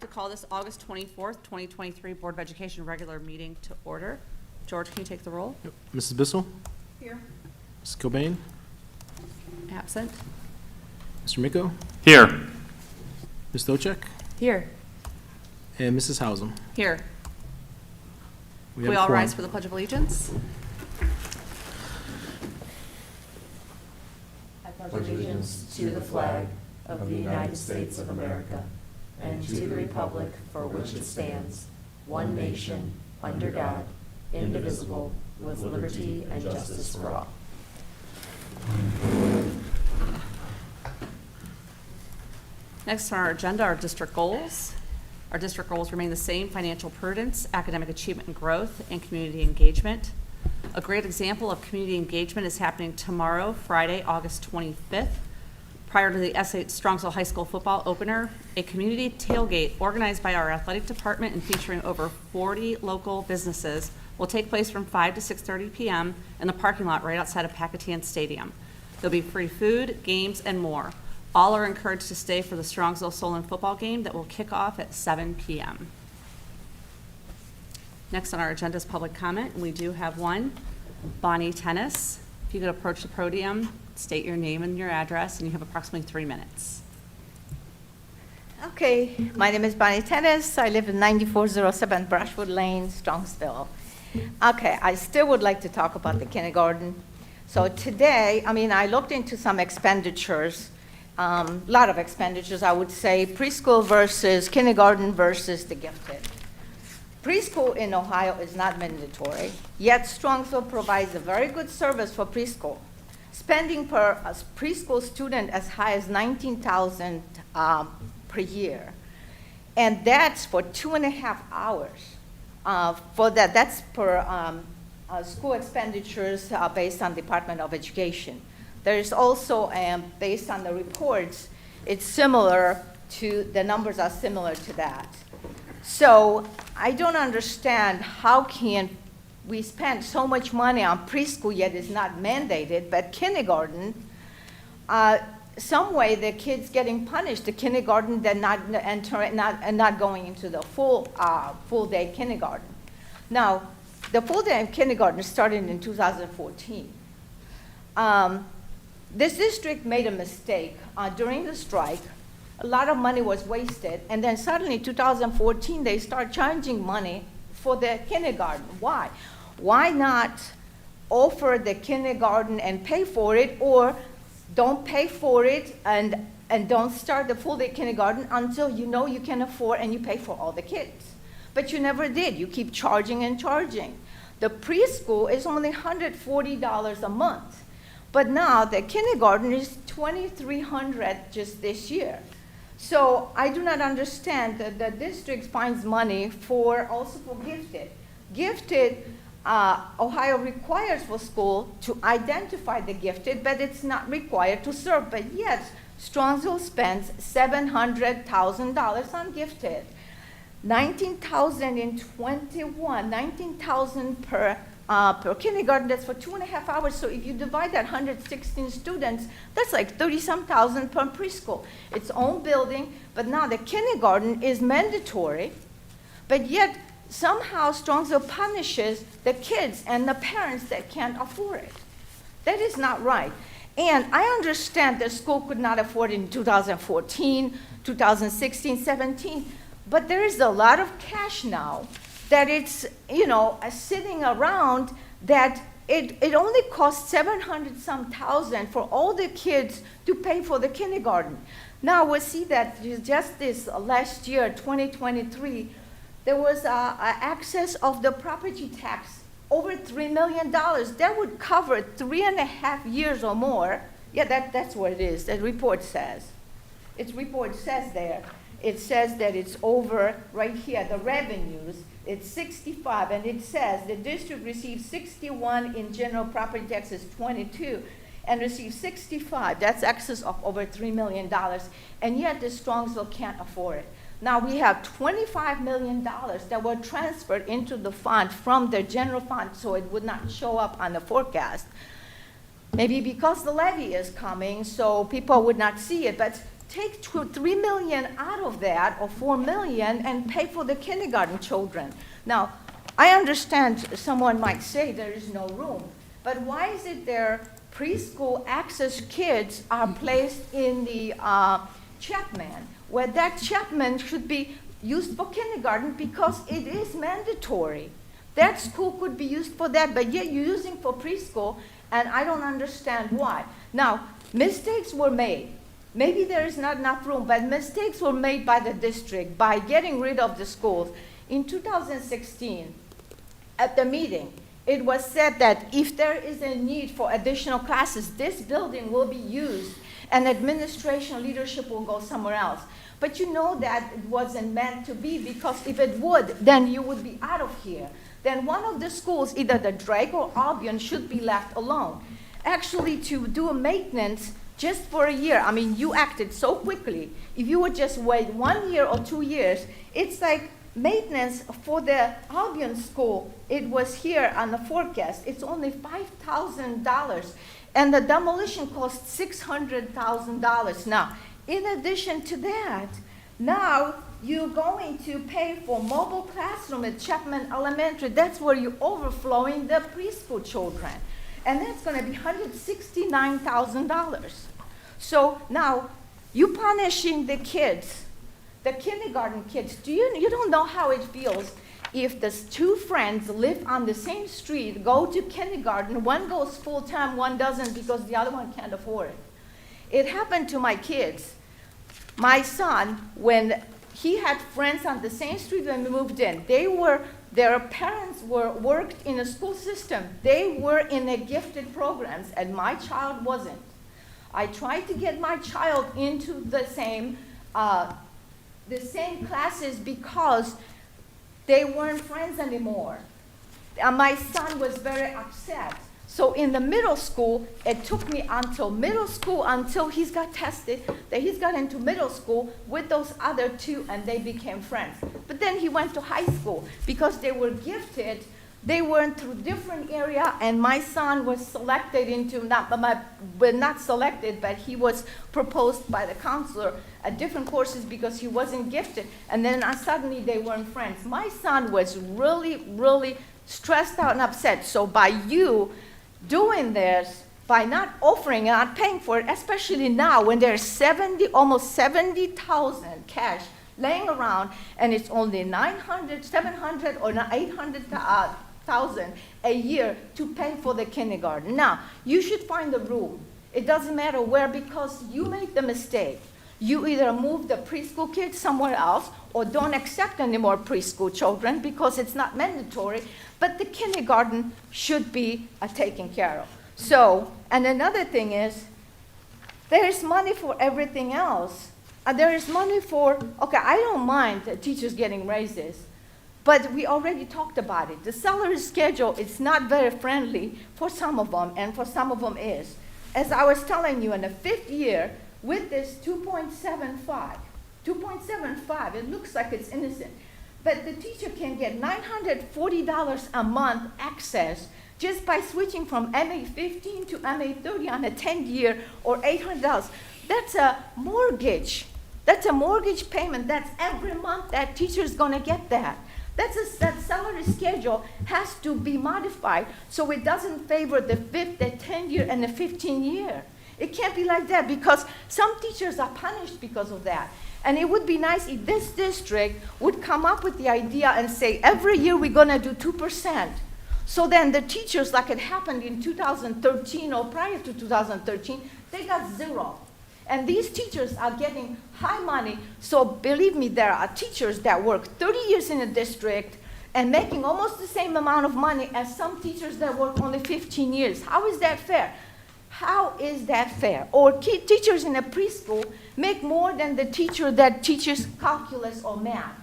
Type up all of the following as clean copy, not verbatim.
To call this August 24th, 2023 Board of Education regular meeting to order. George, can you take the roll? Yep. Mrs. Bissell? Here. Mrs. Cobain? Absent. Mr. Miko? Here. Ms. Stochek? Here. And Mrs. Hausum? Here. We We have a all quorum. rise for the Pledge of Allegiance. I pledge allegiance to the flag of the United States of America and to the republic for which it stands, one nation, under God, indivisible, with liberty and justice for all. Next on our agenda are district goals. Our district goals remain the same: financial prudence, academic achievement and growth, and community engagement. A great example of community engagement is happening tomorrow, Friday, August 25th. Prior to the S8 Strongsville High School football opener, a community tailgate organized by our athletic department and featuring over 40 local businesses will take place from 5 to 6:30 p.m. in the parking lot right outside of Pacatian Stadium. There'll be free food, games, and more. All are encouraged to stay for the Strongsville-Solon football game that will kick off at 7 p.m. Next on our agenda is public comment, and we do have one. Bonnie Tennis, if you could approach the podium, state your name and your address, and you have approximately 3 minutes. Okay, my name is Bonnie Tennis. I live in 9407 Brushwood Lane, Strongsville. Okay, I still would like to talk about the kindergarten. So today, I looked into some expenditures, a lot of expenditures, I would say, preschool versus kindergarten versus the gifted. Preschool in Ohio is not mandatory, yet Strongsville provides a very good service for preschool. Spending per preschool student as high as $19,000 per year. And that's for 2.5 hours. That's per school expenditures based on Department of Education. There is also, based on the reports, it's similar to, the numbers are similar to that. So I don't understand how can we spend so much money on preschool, yet it's not mandated, but kindergarten, some way the kids getting punished. The kindergarten, they're not going into the full day kindergarten. Now, the full day kindergarten started in 2014. This district made a mistake during the strike. A lot of money was wasted, and then suddenly 2014 they start charging money for the kindergarten. Why? Why not offer the kindergarten and pay for it, or don't pay for it and don't start the full day kindergarten until you know you can afford and you pay for all the kids? But you never did. You keep charging and charging. The preschool is only $140 a month, but now the kindergarten is $2,300 just this year. So I do not understand that the district finds money also for gifted. Gifted, Ohio requires for school to identify the gifted, but it's not required to serve. But yet, Strongsville spends $700,000 on gifted. $19,000 in 21, $19,000 per kindergarten. That's for 2.5 hours. So if you divide that 116 students, that's like 30-some thousand per preschool. Its own building, but now the kindergarten is mandatory, but yet somehow Strongsville punishes the kids and the parents that can't afford it. That is not right. And I understand the school could not afford it in 2014, 2016, 17, but there is a lot of cash now that it's, sitting around, that it only costs $700-some thousand for all the kids to pay for the kindergarten. Now we see that just this last year, 2023, there was access of the property tax over $3 million. That would cover 3.5 years or more. Yeah, that's what it is. The report says. Its report says there. It says that it's over right here, the revenues. It's 65, and it says the district received 61 in general property taxes, 22, and received 65. That's excess of over $3 million, and yet the Strongsville can't afford it. Now we have $25 million that were transferred into the fund from the general fund, so it would not show up on the forecast. Maybe because the levy is coming, so people would not see it, but take 3 million out of that, or 4 million, and pay for the kindergarten children. Now, I understand someone might say there is no room, but why is it their preschool access kids are placed in the Chapman, where that Chapman should be used for kindergarten because it is mandatory? That school could be used for that, but yet you're using for preschool, and I don't understand why. Now, mistakes were made. Maybe there is not enough room, but mistakes were made by the district by getting rid of the schools. In 2016, at the meeting, it was said that if there is a need for additional classes, this building will be used and administration leadership will go somewhere else. But you know that it wasn't meant to be, because if it would, then you would be out of here. Then one of the schools, either the Drake or Albion, should be left alone. Actually, to do a maintenance just for a year, I mean, you acted so quickly. If you would just wait 1 year or 2 years, it's like maintenance for the Albion school. It was here on the forecast. It's only $5,000, and the demolition cost $600,000. Now, in addition to that, now you're going to pay for mobile classroom at Chapman Elementary. That's where you're overflowing the preschool children. And that's going to be $169,000. So now you're punishing the kids, the kindergarten kids. You don't know how it feels if the two friends live on the same street, go to kindergarten, one goes full-time, one doesn't because the other one can't afford it. It happened to my kids. My son, when he had friends on the same street when we moved in, their parents worked in a school system. They were in a gifted programs, and my child wasn't. I tried to get my child into the same classes because they weren't friends anymore. My son was very upset. So in the middle school, it took me until middle school until he's got tested, that he's got into middle school with those other two, and they became friends. But then he went to high school because they were gifted. They went through different area, and my son was selected into, not selected, but he was proposed by the counselor at different courses because he wasn't gifted. And then suddenly they weren't friends. My son was really, really stressed out and upset. So by you doing this, by not offering and not paying for it, especially now when there's almost 70,000 cash laying around, and it's only 900, 700, or 800,000 a year to pay for the kindergarten. Now, you should find a room. It doesn't matter where, because you made the mistake. You either move the preschool kids somewhere else or don't accept any more preschool children because it's not mandatory, but the kindergarten should be taken care of. So, and another thing is, there is money for everything else. There is money for, okay, I don't mind the teachers getting raises, but we already talked about it. The salary schedule is not very friendly for some of them, and for some of them is. As I was telling you, in the 5th year, with this 2.75, it looks like it's innocent, but the teacher can get $940 a month access just by switching from MA 15 to MA 30 on a 10-year, or $800. That's a mortgage. That's a mortgage payment. That's every month that teacher is going to get that. That salary schedule has to be modified so it doesn't favor the 5th, the 10-year, and the 15-year. It can't be like that, because some teachers are punished because of that. And it would be nice if this district would come up with the idea and say, every year we're going to do 2%. So then the teachers, like it happened in 2013 or prior to 2013, they got 0. And these teachers are getting high money. So believe me, there are teachers that work 30 years in a district and making almost the same amount of money as some teachers that work only 15 years. How is that fair? How is that fair? Or teachers in a preschool make more than the teacher that teaches calculus or math.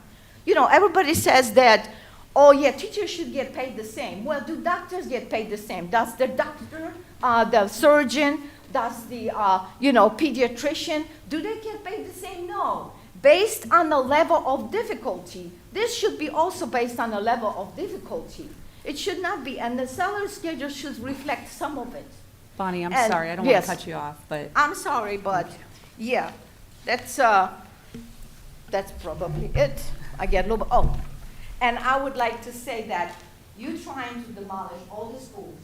You know, everybody says that, oh yeah, teachers should get paid the same. Well, do doctors get paid the same? Does the doctor, the surgeon, does the pediatrician, do they get paid the same? No. Based on the level of difficulty. This should be also based on the level of difficulty. It should not be, and the salary schedule should reflect some of it. Bonnie, I'm And- sorry, I don't want yes. to cut you off, but I'm sorry, but yeah, That's probably it. I get a little, oh, and I would like to say that you're trying to demolish all the schools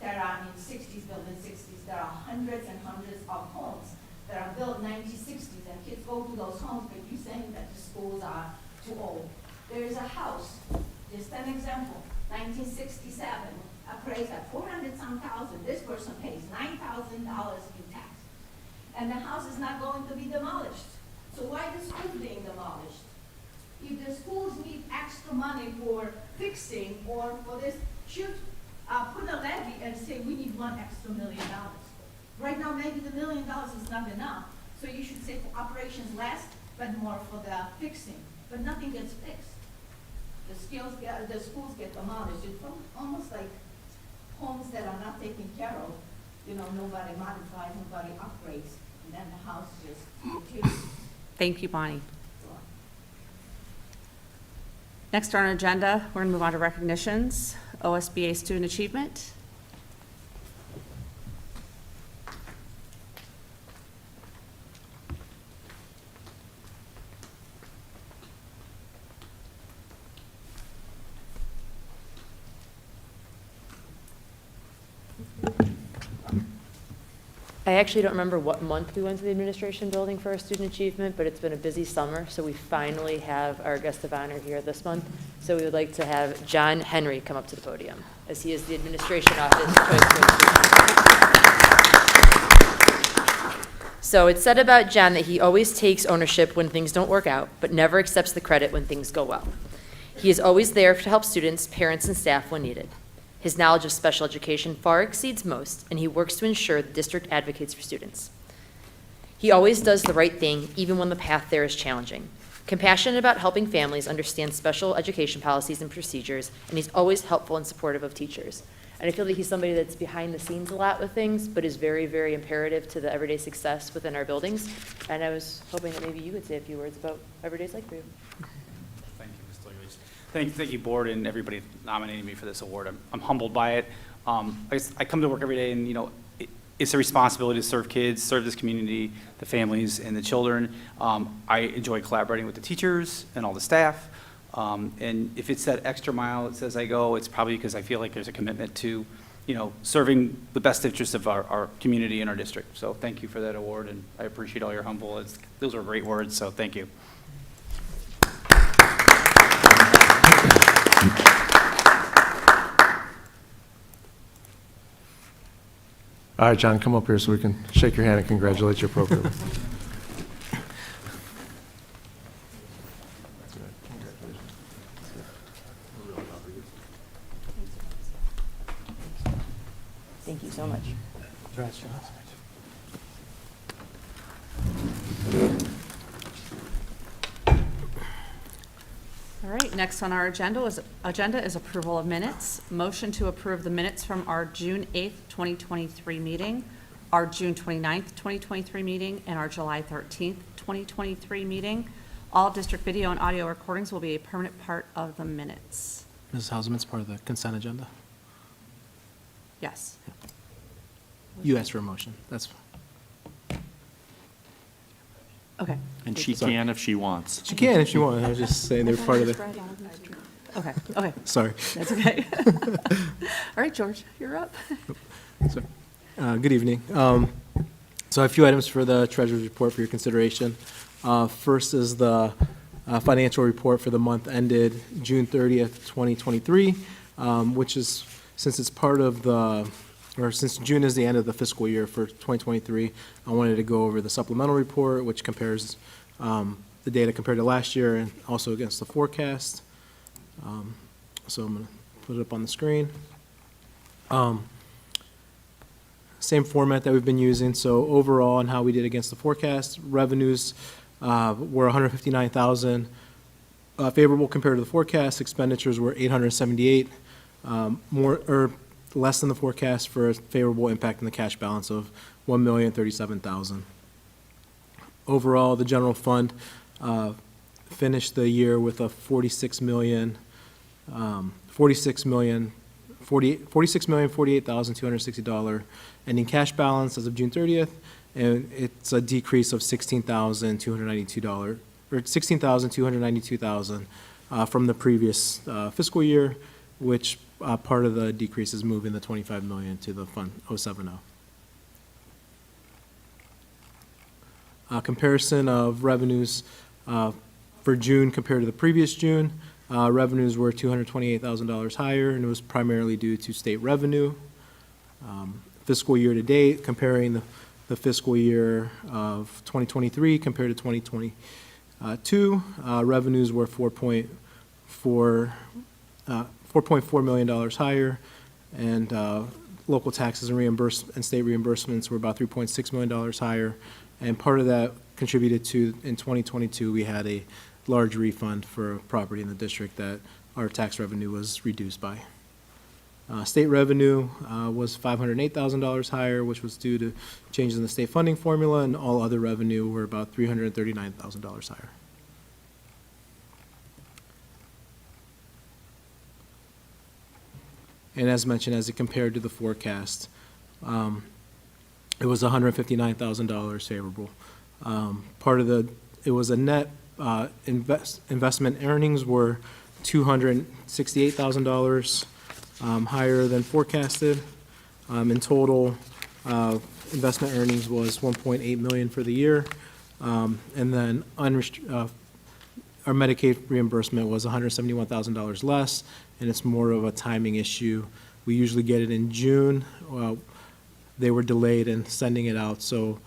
that are in 60s, built in 60s. There are hundreds and hundreds of homes that are built 1960s, and kids go to those homes, but you're saying that the schools are too old. There is a house, just an example, 1967, appraised at 400-some thousand. This person pays $9,000 in tax. And the house is not going to be demolished. So why the school being demolished? If the schools need extra money for fixing or for this, should put a levy and say we need $1 extra million. Right now, maybe the $1 million is not enough. So you should say for operations less, but more for the fixing. But nothing gets fixed. The schools get demolished. It's almost like homes that are not taken care of. You know, nobody modifies, nobody upgrades, and then the house just continues. Thank you, Bonnie. Next on our agenda, we're going to move on to recognitions. OSBA Student Achievement. I actually don't remember what month we went to the administration building for our student achievement, but it's been a busy summer, so we finally have our guest of honor here this month. So we would like to have John Henry come up to the podium, as he is the administration office choice student. So it's said about John that he always takes ownership when things don't work out, but never accepts the credit when things go well. He is always there to help students, parents, and staff when needed. His knowledge of special education far exceeds most, and he works to ensure the district advocates for students. He always does the right thing, even when the path there is challenging. Compassionate about helping families understand special education policies and procedures, and he's always helpful and supportive of teachers. And I feel that he's somebody that's behind the scenes a lot with things, but is very, very imperative to the everyday success within our buildings. And I was hoping that maybe you would say a few words about what everyday's like for you. Thank you, Ms. Douglas. Thank you, board, and everybody nominating me for this award. I'm humbled by it. I come to work every day, and it's a responsibility to serve kids, serve this community, the families, and the children. I enjoy collaborating with the teachers and all the staff. And if it's that extra mile that says I go, it's probably because I feel like there's a commitment to, serving the best interests of our community and our district. So thank you for that award, and I appreciate all your humble. Those are great words, so thank you. All right, John, come up here so we can shake your hand and congratulate you appropriately. Thank you so much. All right, next on our agenda is approval of minutes. Motion to approve the minutes from our June 8th, 2023 meeting, our June 29th, 2023 meeting, and our July 13th, 2023 meeting. All district video and audio recordings will be a permanent part of the minutes. Mrs. Hausum, it's part of the consent agenda. Yes. You asked for a motion. That's, Okay. And she can if she wants. she can if she wants. I was just saying they're part of the, Okay, sorry. that's okay. All right, George, you're up. So, good evening. So I have a few items for the treasurer's report for your consideration. First is the financial report for the month ended June 30th, 2023, which is, since it's part of the, or since June is the end of the fiscal year for 2023, I wanted to go over the supplemental report, which compares the data compared to last year and also against the forecast. So I'm going to put it up on the screen. Same format that we've been using. So overall, on how we did against the forecast, revenues were 159,000 favorable compared to the forecast. Expenditures were 878, more or less than the forecast, for a favorable impact in the cash balance of 1,037,000. Overall, the general fund finished the year with a $46,048,260 ending cash balance as of June 30th, and it's a decrease of $16,292, or $16,292,000 from the previous fiscal year, which part of the decrease is moving the $25 million to the Fund 070. Comparison of revenues for June compared to the previous June. Revenues were $228,000 higher, and it was primarily due to state revenue. Fiscal year to date, comparing the fiscal year of 2023 compared to 2022, revenues were $4.4 million higher, and local taxes and state reimbursements were about $3.6 million higher. And part of that contributed to, in 2022, we had a large refund for property in the district that our tax revenue was reduced by. State revenue was $508,000 higher, which was due to changes in the state funding formula, and all other revenue were about $339,000 higher. And as mentioned, as it compared to the forecast, it was $159,000 favorable. It was a net investment earnings were $268,000 higher than forecasted. In total, investment earnings was $1.8 million for the year, and then our Medicaid reimbursement was $171,000 less, and it's more of a timing issue. We usually get it in June. They were delayed in sending it out, so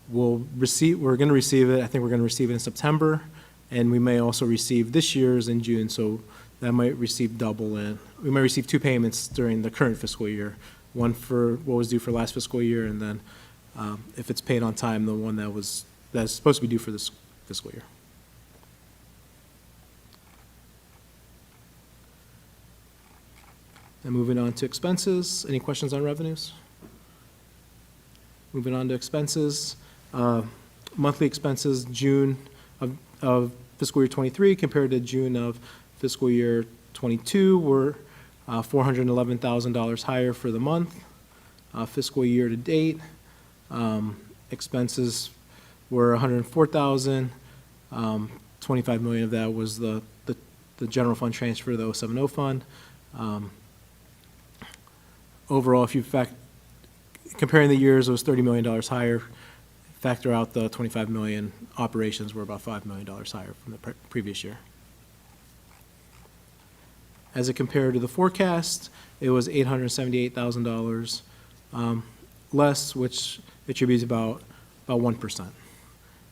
we're going to receive it. I think we're going to receive it in September, and we may also receive this year's in June, so that might receive double in. We might receive two payments during the current fiscal year, one for what was due for last fiscal year, and then if it's paid on time, the one that's supposed to be due for this fiscal year. And moving on to expenses. Any questions on revenues? Moving on to expenses. Monthly expenses, June of fiscal year 23 compared to June of fiscal year 22 were $411,000 higher for the month. Fiscal year to date, expenses were $104,000. $25 million of that was the general fund transfer to the 070 fund. Overall, if you comparing the years, it was $30 million higher. Factor out the $25 million, operations were about $5 million higher from the previous year. As it compared to the forecast, it was $878,000 less, which attributes about 1%.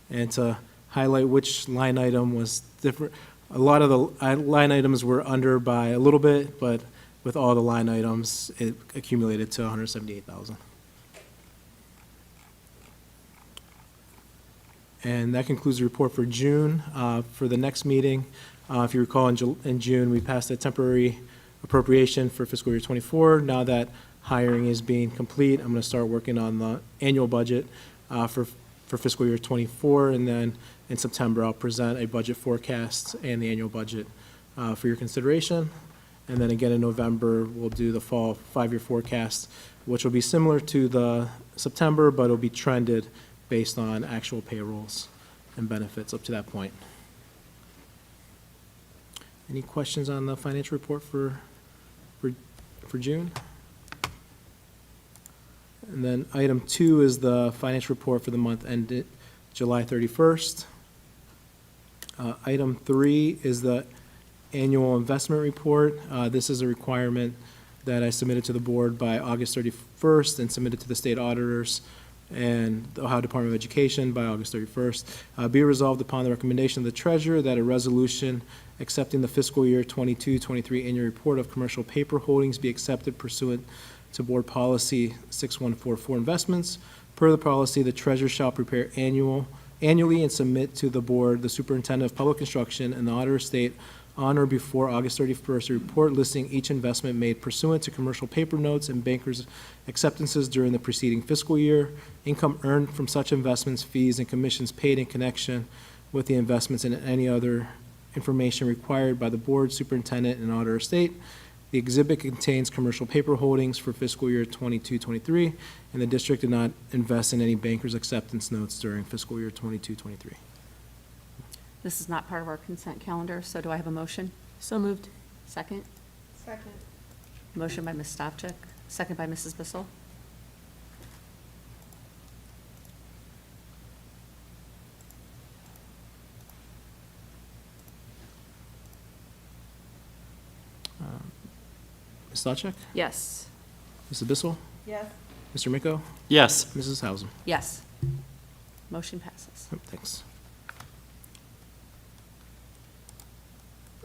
And to highlight which line item was different, a lot of the line items were under by a little bit, but with all the line items, it accumulated to $178,000. And that concludes the report for June. For the next meeting, if you recall, in June, we passed a temporary appropriation for fiscal year 24. Now that hiring is being complete, I'm going to start working on the annual budget for fiscal year 24, and then in September, I'll present a budget forecast and the annual budget for your consideration. And then again in November, we'll do the fall 5-year forecast, which will be similar to the September, but it'll be trended based on actual payrolls and benefits up to that point. Any questions on the financial report for June? And then item 2 is the financial report for the month ended July 31st. Item 3 is the annual investment report. This is a requirement that I submitted to the board by August 31st and submitted to the state auditors and the Ohio Department of Education by August 31st. Be resolved upon the recommendation of the treasurer that a resolution accepting the fiscal year 22-23 annual report of commercial paper holdings be accepted pursuant to board policy 6144 investments. Per the policy, the treasurer shall prepare annually and submit to the board, the superintendent of public instruction, and the auditor of state on or before August 31st, a report listing each investment made pursuant to commercial paper notes and bankers' acceptances during the preceding fiscal year, income earned from such investments, fees and commissions paid in connection with the investments, and any other information required by the board, superintendent, and auditor of state. The exhibit contains commercial paper holdings for fiscal year 22-23, and the district did not invest in any bankers' acceptance notes during fiscal year 22-23. This is not part of our consent calendar, so do I have a motion? So moved. Second? Second. Motion by Ms. Stavcek, second by Mrs. Bissell. Ms. Stavcek? Yes. Mrs. Bissell? Yes. Mr. Miko? Yes. Mrs. Hausum? Yes. Motion passes. Yep, thanks.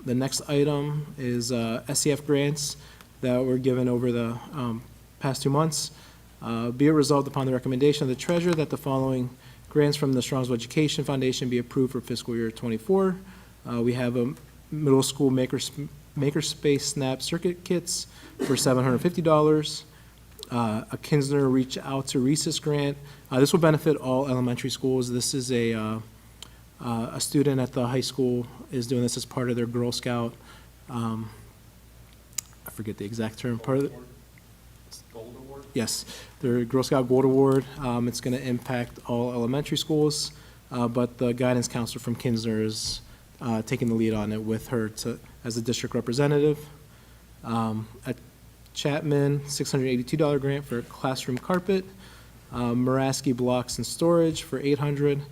The next item is SCF grants that were given over the past 2 months. Be it resolved upon the recommendation of the treasurer that the following grants from the Strongsville Education Foundation be approved for fiscal year '24. We have a middle school makerspace snap circuit kits for $750. A Kinsner Reach Out to Recess grant. This will benefit all elementary schools. This is a student at the high school is doing this as part of their Girl Scout, I forget the exact term, part of it. Gold award? Yes, their Girl Scout Gold Award. It's going to impact all elementary schools, but the guidance counselor from Kinsner is taking the lead on it with her as a district representative. At Chapman, $682 grant for classroom carpet. Muraski blocks and storage for $800,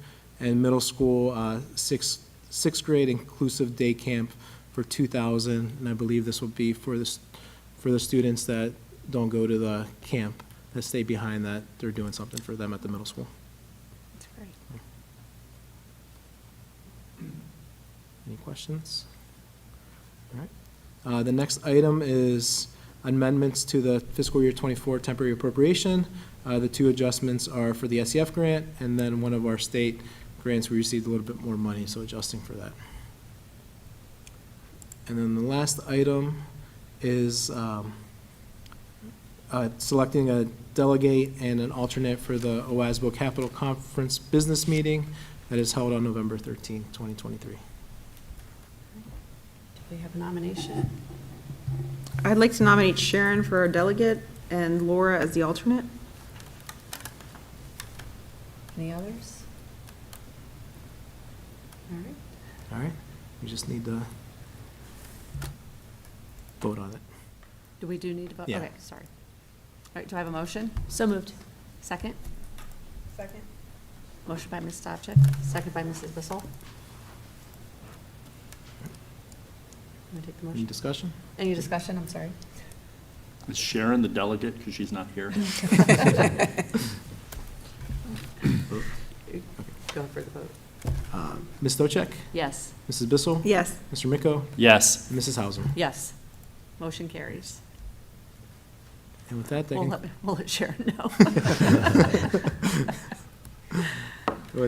and middle school sixth grade inclusive day camp for $2,000. And I believe this will be for the students that don't go to the camp, that stay behind, that they're doing something for them at the middle school. That's great. Any questions? All right. The next item is amendments to the fiscal year '24 temporary appropriation. The two adjustments are for the SEF grant, and then one of our state grants, we received a little bit more money, so adjusting for that. And then the last item is selecting a delegate and an alternate for the OASBO Capital Conference Business Meeting that is held on November 13, 2023. Do we have a nomination? I'd like to nominate Sharon for a delegate and Laura as the alternate. Any others? All right. All right, we just need to vote on it. Do we need to vote? Yeah. Okay, sorry. All right, do I have a motion? So moved. Second? Second. Motion by Ms. Stavcek, second by Mrs. Bissell. Want to take the Any motion? discussion? Any discussion? I'm sorry. Is Sharon the delegate because she's not here? Go for the vote. Ms. Stochek? Yes. Mrs. Bissell? Yes. Mr. Miko? Yes. And Mrs. Hausum? Yes. Motion carries. And with that, We'll let Sharon know.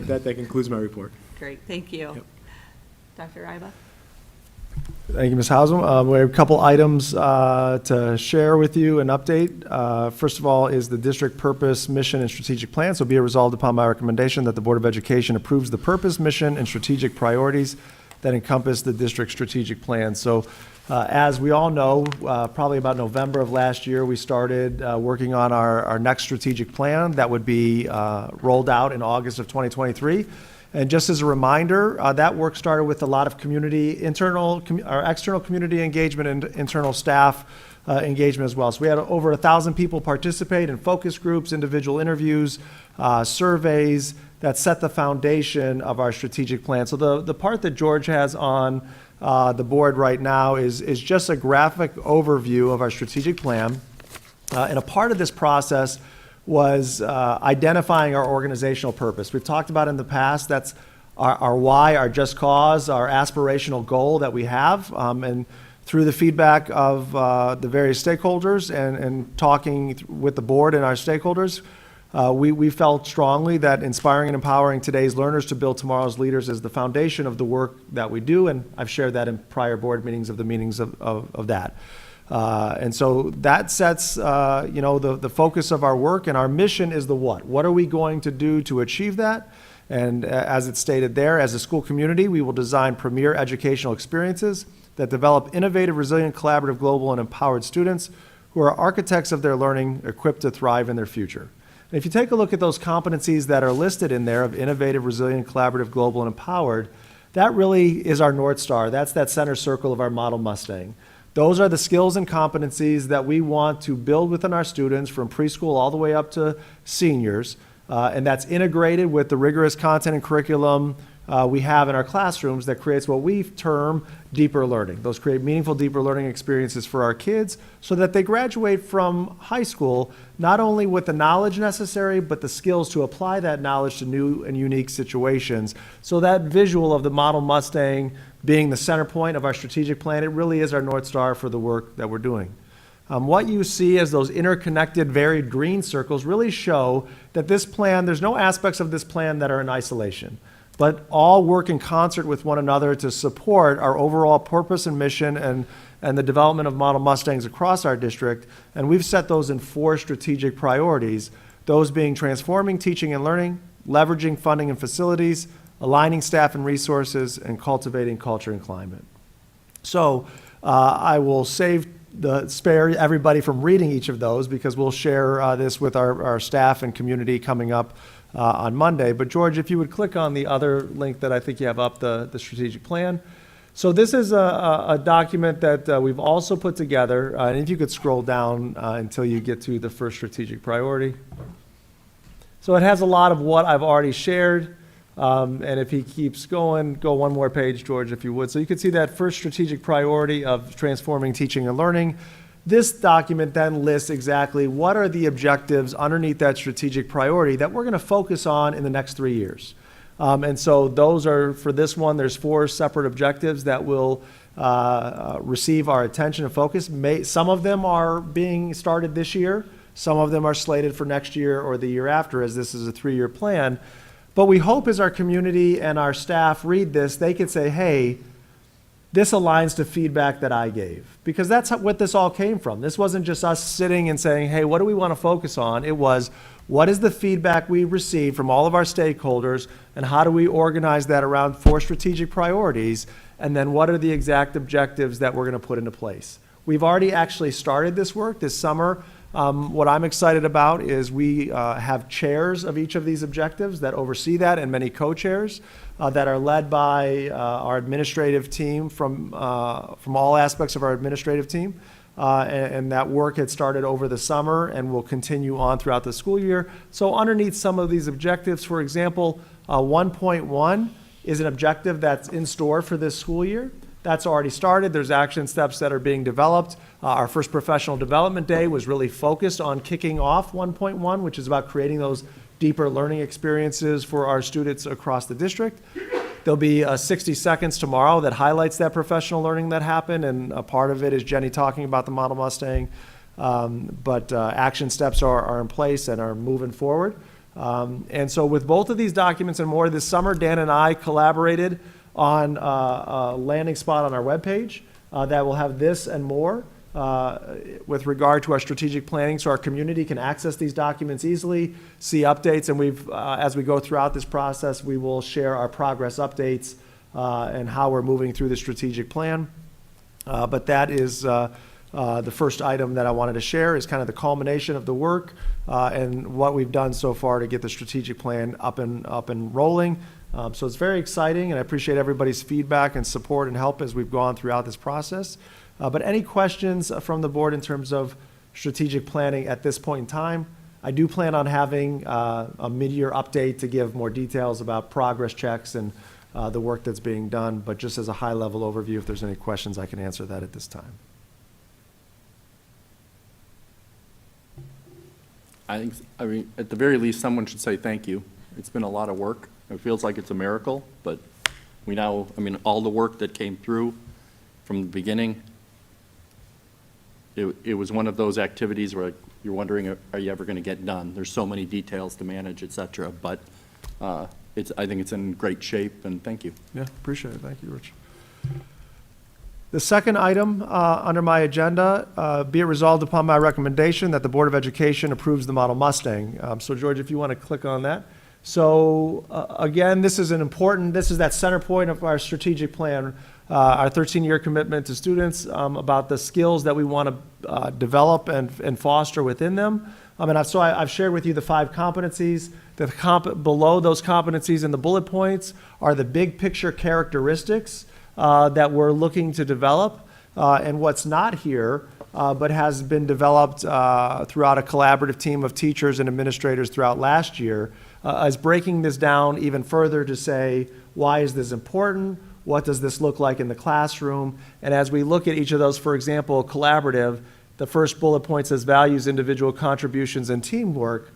that concludes my report. Great, thank you. Yep. Dr. Iba? Thank you, Ms. Hausum. We have a couple items to share with you, an update. First of all is the district purpose, mission, and strategic plan. So be it resolved upon my recommendation that the Board of Education approves the purpose, mission, and strategic priorities that encompass the district strategic plan. So as we all know, probably about November of last year, we started working on our next strategic plan that would be rolled out in August of 2023. And just as a reminder, that work started with a lot of external community engagement and internal staff engagement as well. So we had over 1,000 people participate in focus groups, individual interviews, surveys that set the foundation of our strategic plan. So the part that George has on the board right now is just a graphic overview of our strategic plan. And a part of this process was identifying our organizational purpose. We've talked about in the past, that's our why, our just cause, our aspirational goal that we have. And through the feedback of the various stakeholders and talking with the board and our stakeholders, we felt strongly that inspiring and empowering today's learners to build tomorrow's leaders is the foundation of the work that we do. And I've shared that in prior board meetings of that. And so that sets, the focus of our work, and our mission is the what. What are we going to do to achieve that? And as it's stated there, as a school community, we will design premier educational experiences that develop innovative, resilient, collaborative, global, and empowered students who are architects of their learning, equipped to thrive in their future. And if you take a look at those competencies that are listed in there of innovative, resilient, collaborative, global, and empowered, that really is our North Star. That's that center circle of our Model Mustang. Those are the skills and competencies that we want to build within our students from preschool all the way up to seniors, and that's integrated with the rigorous content and curriculum we have in our classrooms that creates what we term deeper learning. Those create meaningful, deeper learning experiences for our kids so that they graduate from high school not only with the knowledge necessary, but the skills to apply that knowledge to new and unique situations. So that visual of the Model Mustang being the center point of our strategic plan, it really is our North Star for the work that we're doing. What you see as those interconnected, varied green circles really show that this plan, there's no aspects of this plan that are in isolation, but all work in concert with one another to support our overall purpose and mission and the development of Model Mustangs across our district. And we've set those in 4 strategic priorities, those being transforming teaching and learning, leveraging funding and facilities, aligning staff and resources, and cultivating culture and climate. So I will spare everybody from reading each of those because we'll share this with our staff and community coming up on Monday. But George, if you would click on the other link that I think you have up, the strategic plan. So this is a document that we've also put together, and if you could scroll down until you get to the first strategic priority. So it has a lot of what I've already shared, and if he keeps going, go one more page, George, if you would. So you can see that first strategic priority of transforming teaching and learning. This document then lists exactly what are the objectives underneath that strategic priority that we're going to focus on in the next 3 years. And so those are, for this one, there's 4 separate objectives that will receive our attention and focus. Some of them are being started this year. Some of them are slated for next year or the year after, as this is a 3-year plan. But we hope as our community and our staff read this, they can say, hey, this aligns to feedback that I gave. Because that's what this all came from. This wasn't just us sitting and saying, hey, what do we want to focus on? It was, what is the feedback we received from all of our stakeholders, and how do we organize that around 4 strategic priorities, and then what are the exact objectives that we're going to put into place? We've already actually started this work this summer. What I'm excited about is we have chairs of each of these objectives that oversee that, and many co-chairs that are led by our administrative team from all aspects of our administrative team. And that work had started over the summer and will continue on throughout the school year. So underneath some of these objectives, for example, 1.1 is an objective that's in store for this school year. That's already started. There's action steps that are being developed. Our first professional development day was really focused on kicking off 1.1, which is about creating those deeper learning experiences for our students across the district. There'll be 60 seconds tomorrow that highlights that professional learning that happened, and a part of it is Jenny talking about the Model Mustang. But action steps are in place and are moving forward. And so with both of these documents and more, this summer, Dan and I collaborated on a landing spot on our webpage that will have this and more with regard to our strategic planning, so our community can access these documents easily, see updates, and as we go throughout this process, we will share our progress updates and how we're moving through the strategic plan. But that is the first item that I wanted to share, is kind of the culmination of the work and what we've done so far to get the strategic plan up and rolling. So it's very exciting, and I appreciate everybody's feedback and support and help as we've gone throughout this process. But any questions from the board in terms of strategic planning at this point in time? I do plan on having a mid-year update to give more details about progress checks and the work that's being done, but just as a high-level overview, if there's any questions, I can answer that at this time. I mean, at the very least, someone should say thank you. It's been a lot of work. It feels like it's a miracle, but we now, I mean, all the work that came through from the beginning, it was one of those activities where you're wondering, are you ever going to get done? There's so many details to manage, et cetera, but I think it's in great shape, and thank you. Yeah, appreciate it. Thank you, Rich. The second item under my agenda, be it resolved upon my recommendation that the Board of Education approves the Model Mustang. So George, if you want to click on that. So again, this is that center point of our strategic plan. our 13-year commitment to students, about the skills that we want to develop and foster within them. I've shared with you the 5 competencies. Below those competencies in the bullet points are the big picture characteristics that we're looking to develop. And what's not here, but has been developed throughout a collaborative team of teachers and administrators throughout last year, is breaking this down even further to say, why is this important? What does this look like in the classroom? And as we look at each of those, for example, collaborative, the first bullet point says values, individual contributions, and teamwork.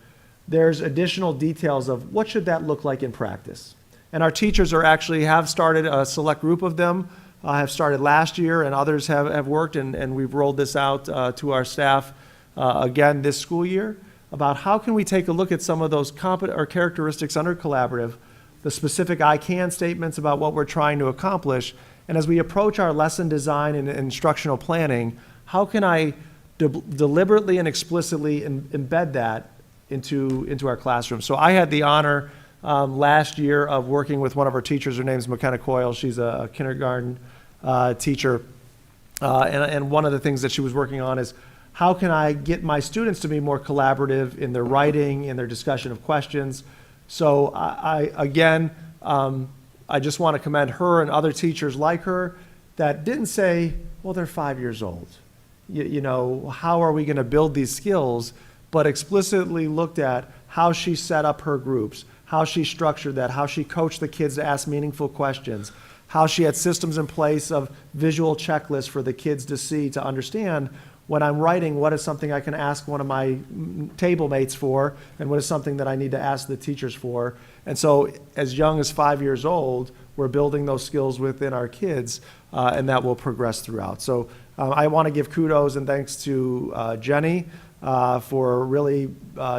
There's additional details of what should that look like in practice. And our teachers have started, a select group of them have started last year, and others have worked, and we've rolled this out to our staff again this school year, about how can we take a look at some of those characteristics under collaborative, the specific I can statements about what we're trying to accomplish, and as we approach our lesson design and instructional planning, how can I deliberately and explicitly embed that into our classroom. So I had the honor last year of working with one of our teachers. Her name's McKenna Coyle. She's a kindergarten teacher. And one of the things that she was working on is, how can I get my students to be more collaborative in their writing, in their discussion of questions? So I just want to commend her and other teachers like her that didn't say, well, they're 5 years old. How are we going to build these skills? But explicitly looked at how she set up her groups, how she structured that, how she coached the kids to ask meaningful questions, how she had systems in place of visual checklists for the kids to see, to understand when I'm writing, what is something I can ask one of my table mates for, and what is something that I need to ask the teachers for. And so as young as 5 years old, we're building those skills within our kids, and that will progress throughout. So I want to give kudos and thanks to Jenny for really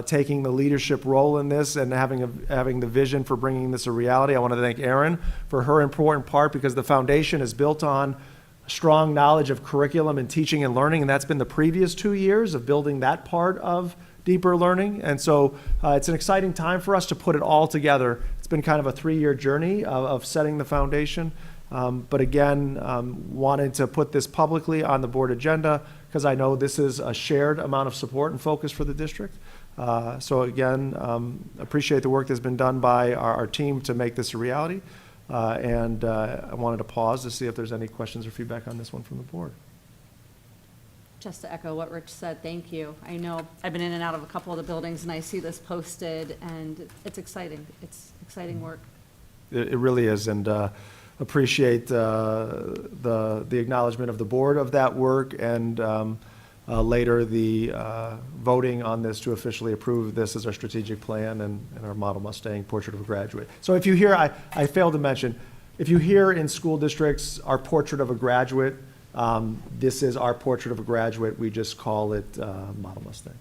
taking the leadership role in this and having the vision for bringing this a reality. I want to thank Erin for her important part, because the foundation is built on strong knowledge of curriculum and teaching and learning, and that's been the previous 2 years of building that part of deeper learning. And so it's an exciting time for us to put it all together. It's been kind of a 3-year journey of setting the foundation. But again, wanted to put this publicly on the board agenda, because I know this is a shared amount of support and focus for the district. So again, appreciate the work that's been done by our team to make this a reality. And I wanted to pause to see if there's any questions or feedback on this one from the board. Just to echo what Rich said, thank you. I know I've been in and out of a couple of the buildings, and I see this posted, and it's exciting. It's exciting work. It really is, and appreciate the acknowledgement of the board of that work, and later the voting on this to officially approve this as our strategic plan and our Model Mustang Portrait of a Graduate. So if you hear, I failed to mention, if you hear in school districts our Portrait of a Graduate, this is our Portrait of a Graduate. We just call it Model Mustang.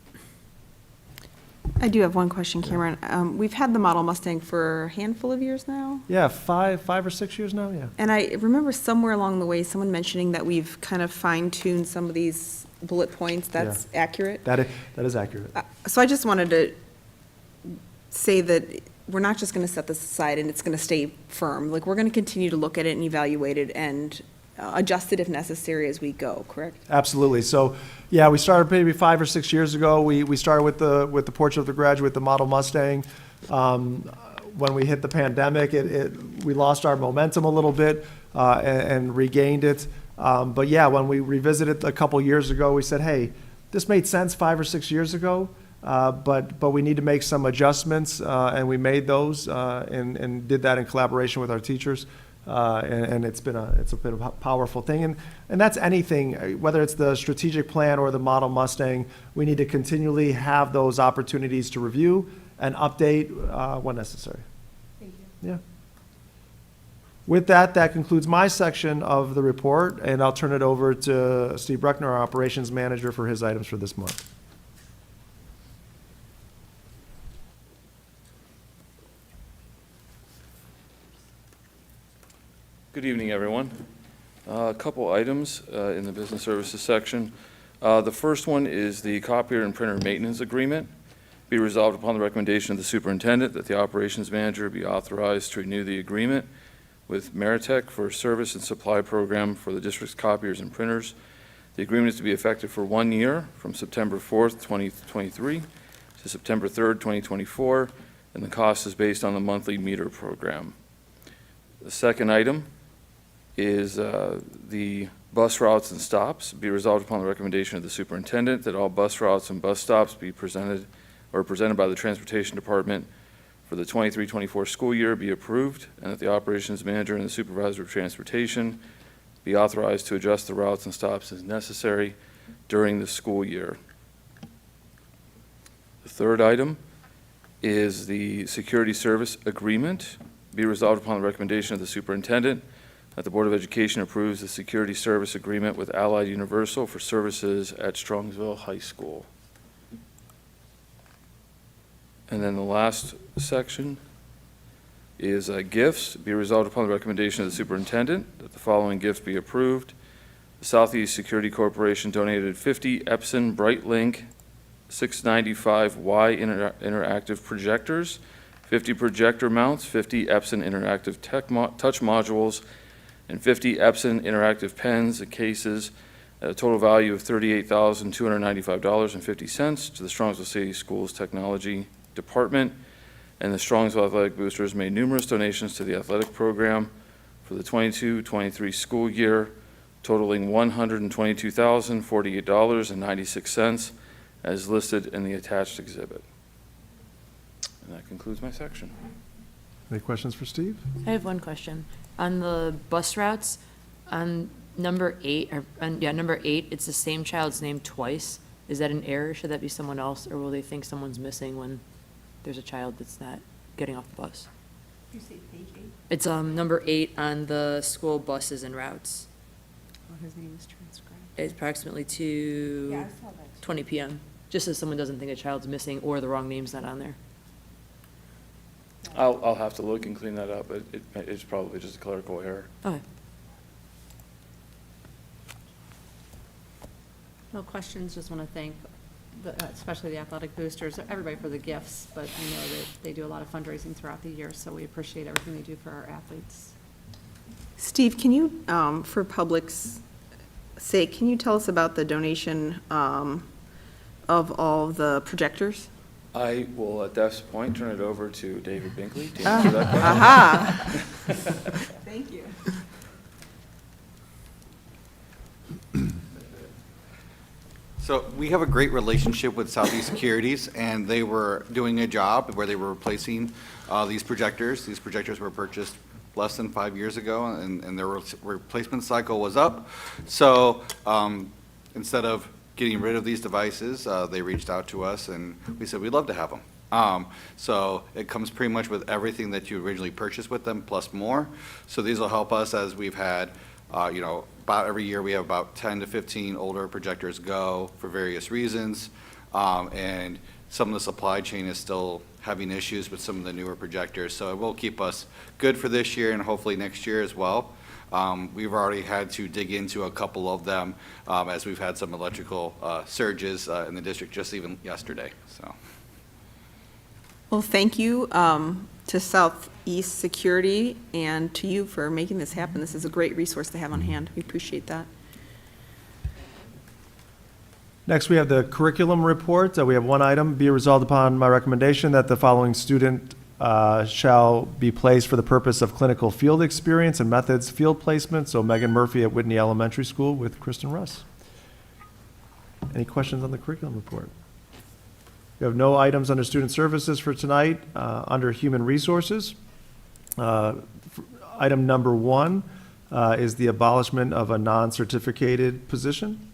I do have one question, Cameron. We've had the Model Mustang for a handful of years now. Yeah, five or 6 years now, yeah. And I remember somewhere along the way, someone mentioning that we've kind of fine-tuned some of these bullet points. That's accurate? That is accurate. So I just wanted to say that we're not just going to set this aside and it's going to stay firm. Like, we're going to continue to look at it and evaluate it and adjust it if necessary as we go, correct? Absolutely. So, yeah, we started maybe 5 or 6 years ago. We started with the Portrait of the Graduate, the Model Mustang. When we hit the pandemic, we lost our momentum a little bit and regained it. But yeah, when we revisited a couple years ago, we said, hey, this made sense 5 or 6 years ago, but we need to make some adjustments, and we made those and did that in collaboration with our teachers. And it's been a powerful thing, and that's anything, whether it's the strategic plan or the Model Mustang. We need to continually have those opportunities to review and update when necessary. Thank you. Yeah. With that concludes my section of the report, and I'll turn it over to Steve Bruckner, our operations manager, for his items for this month. Good evening, everyone. A couple items in the business services section. The first one is the copier and printer maintenance agreement. Be resolved upon the recommendation of the superintendent that the operations manager be authorized to renew the agreement with Meritech for a service and supply program for the district's copiers and printers. The agreement is to be effective for 1 year, from September 4th, 2023 to September 3rd, 2024, and the cost is based on the monthly meter program. The second item is the bus routes and stops. Be resolved upon the recommendation of the superintendent that all bus routes and bus stops be presented by the Transportation Department for the 23-24 school year be approved, and that the operations manager and the supervisor of transportation be authorized to adjust the routes and stops as necessary during the school year. The third item is the security service agreement. Be resolved upon the recommendation of the superintendent that the Board of Education approves the security service agreement with Allied Universal for services at Strongsville High School. And then the last section is gifts. Be resolved upon the recommendation of the superintendent that the following gifts be approved. The Southeast Security Corporation donated 50 Epson BrightLink 695Y interactive projectors, 50 projector mounts, 50 Epson interactive touch modules, and 50 Epson interactive pens and cases at a total value of $38,295.50 to the Strongsville City Schools Technology Department. And the Strongsville Athletic Boosters made numerous donations to the athletic program for the 22-23 school year, totaling $122,048.96, as listed in the attached exhibit. And that concludes my section. Any questions for Steve? I have one question. On the bus routes, on number 8, number 8, it's the same child's name twice. Is that an error? Should that be someone else, or will they think someone's missing when there's a child that's not getting off the bus? You say page 8? It's number 8 on the school buses and routes. Oh, his name is transcribed. It's approximately 2:20 p.m., just so someone doesn't think a child's missing or the wrong name's not on there. I'll have to look and clean that up, but it's probably just a clerical error. Okay. No questions, just want to thank, especially the athletic boosters, everybody for the gifts, but I know that they do a lot of fundraising throughout the year, so we appreciate everything they do for our athletes. Steve, can you, for public's sake, can you tell us about the donation of all the projectors? I will, at this point, turn it over to David Binkley to answer that question. Aha. Thank you. So we have a great relationship with Southeast Securities, and they were doing a job where they were replacing these projectors. These projectors were purchased less than 5 years ago, and their replacement cycle was up. So instead of getting rid of these devices, they reached out to us, and we said we'd love to have them. So it comes pretty much with everything that you originally purchased with them, plus more. So these will help us as we've had, about every year we have about 10 to 15 older projectors go for various reasons. And some of the supply chain is still having issues with some of the newer projectors. So it will keep us good for this year and hopefully next year as well. We've already had to dig into a couple of them as we've had some electrical surges in the district just even yesterday, so. Well, thank you to Southeast Security and to you for making this happen. This is a great resource to have on hand. We appreciate that. Next, we have the curriculum report. We have one item. Be resolved upon my recommendation that the following student shall be placed for the purpose of clinical field experience and methods field placement. So Megan Murphy at Whitney Elementary School with Kristen Russ. Any questions on the curriculum report? We have no items under student services for tonight. Under human resources, item number 1 is the abolishment of a non-certificated position.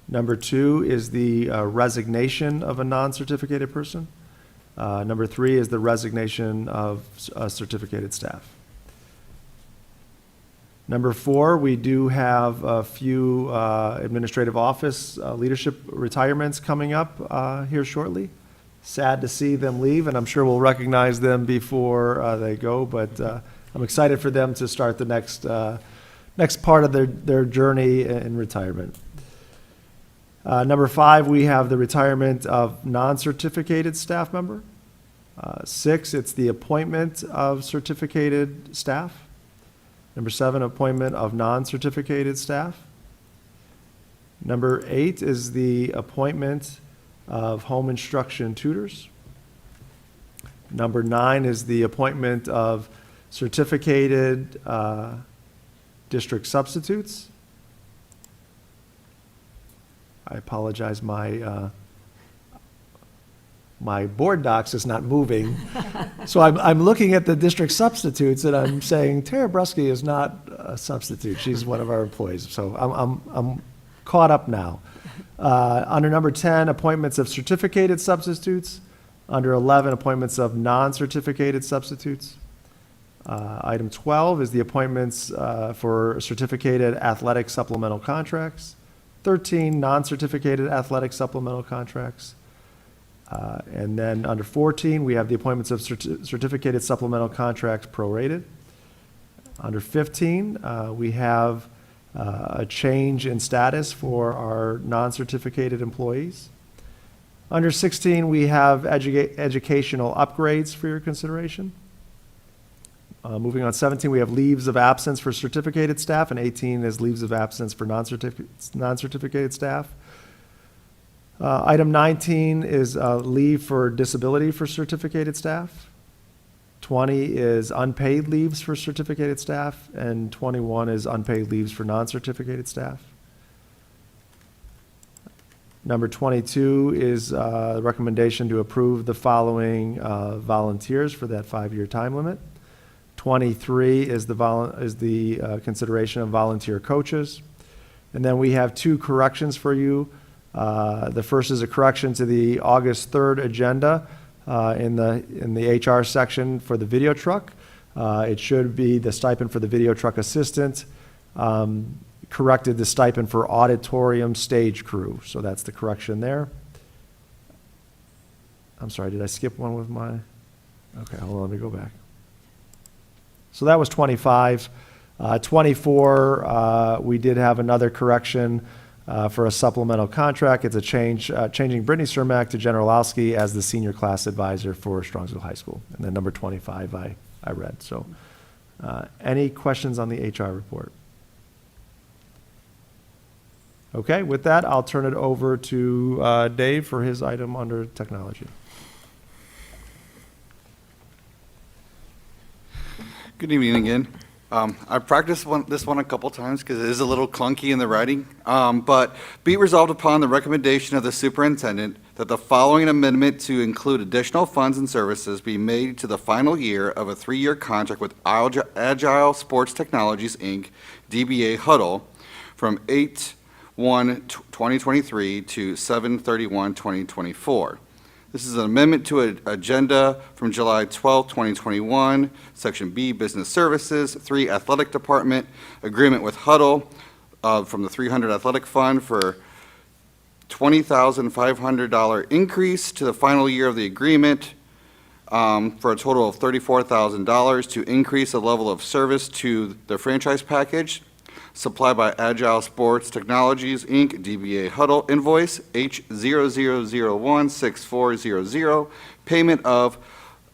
Number 2 is the resignation of a non-certificated person. Number 3 is the resignation of certificated staff. Number 4, we do have a few administrative office leadership retirements coming up here shortly. Sad to see them leave, and I'm sure we'll recognize them before they go, but I'm excited for them to start the next part of their journey in retirement. Number 5, we have the retirement of non-certificated staff member. 6, it's the appointment of certificated staff. Number 7, appointment of non-certificated staff. Number 8 is the appointment of home instruction tutors. Number 9 is the appointment of certificated district substitutes. I apologize, my board docs is not moving. So I'm looking at the district substitutes and I'm saying Tara Brusky is not a substitute. She's one of our employees. So I'm caught up now. Under number 10, appointments of certificated substitutes. Under 11, appointments of non-certificated substitutes. Item 12 is the appointments for certificated athletic supplemental contracts. 13, non-certificated athletic supplemental contracts. And then under 14, we have the appointments of certificated supplemental contracts prorated. Under 15, we have a change in status for our non-certificated employees. Under 16, we have educational upgrades for your consideration. Moving on, 17, we have leaves of absence for certificated staff, and 18 is leaves of absence for non-certificated staff. Item 19 is leave for disability for certificated staff. 20 is unpaid leaves for certificated staff, and 21 is unpaid leaves for non-certificated staff. Number 22 is the recommendation to approve the following volunteers for that 5-year time limit. 23 is the consideration of volunteer coaches. And then we have 2 corrections for you. The first is a correction to the August 3rd agenda in the HR section for the video truck. It should be the stipend for the video truck assistant, corrected the stipend for auditorium stage crew. So that's the correction there. I'm sorry, did I skip one with my? Okay, hold on, let me go back. So that was 25. 24, we did have another correction for a supplemental contract. It's a changing Brittany Cermak to Jen Orlowski as the senior class advisor for Strongsville High School. And then number 25 I read. So any questions on the HR report? Okay, with that, I'll turn it over to Dave for his item under technology. Good evening again. I practiced this one a couple times because it is a little clunky in the writing. But be it resolved upon the recommendation of the superintendent that the following amendment to include additional funds and services be made to the final year of a 3-year contract with Agile Sports Technologies, Inc., DBA Huddle, from 8/1/2023 to 7/31/2024. This is an amendment to an agenda from July 12, 2021, Section B, Business Services, 3, Athletic Department, agreement with Huddle from the 300 Athletic Fund for $20,500 increase to the final year of the agreement for a total of $34,000 to increase the level of service to the franchise package supplied by Agile Sports Technologies, Inc., DBA Huddle, invoice H00016400, payment of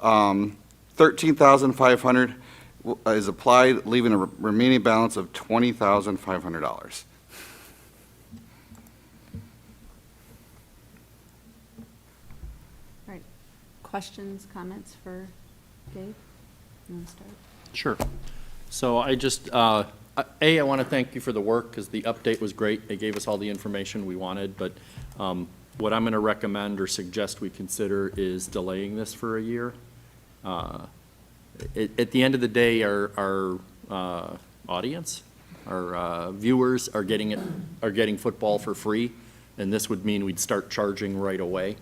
$13,500 is applied, leaving a remaining balance of $20,500. All right. Questions, comments for Dave? You want to start? Sure. So I just, I want to thank you for the work because the update was great. They gave us all the information we wanted, but what I'm going to recommend or suggest we consider is delaying this for a year. At the end of the day, our audience, our viewers are getting football for free, and this would mean we'd start charging right away.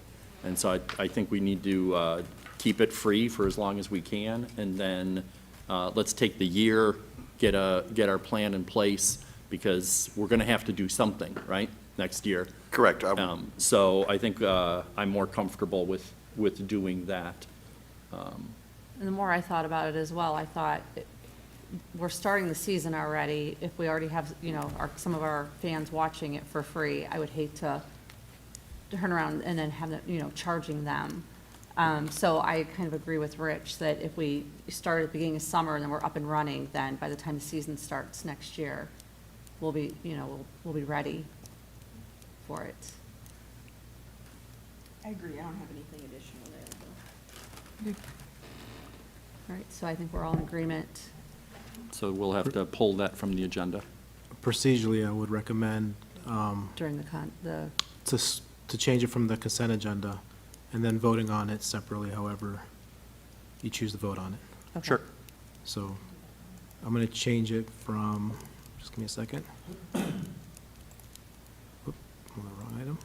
And so I think we need to keep it free for as long as we can, and then let's take the year, get our plan in place, because we're going to have to do something, right, next year. Correct. So I think I'm more comfortable with doing that. And the more I thought about it as well, I thought we're starting the season already. If we already have, some of our fans watching it for free, I would hate to turn around and then have them, charging them. So I kind of agree with Rich that if we start at the beginning of summer and then we're up and running, then by the time the season starts next year, we'll be, we'll be ready for it. I agree, I don't have anything additional there. All right, so I think we're all in agreement. So we'll have to pull that from the agenda. Procedurally, I would recommend During to change it from the consent agenda and then voting on it separately, however you choose to vote on it. okay. Sure. So I'm going to change it from, just give me a second. Oop, I'm on the wrong item.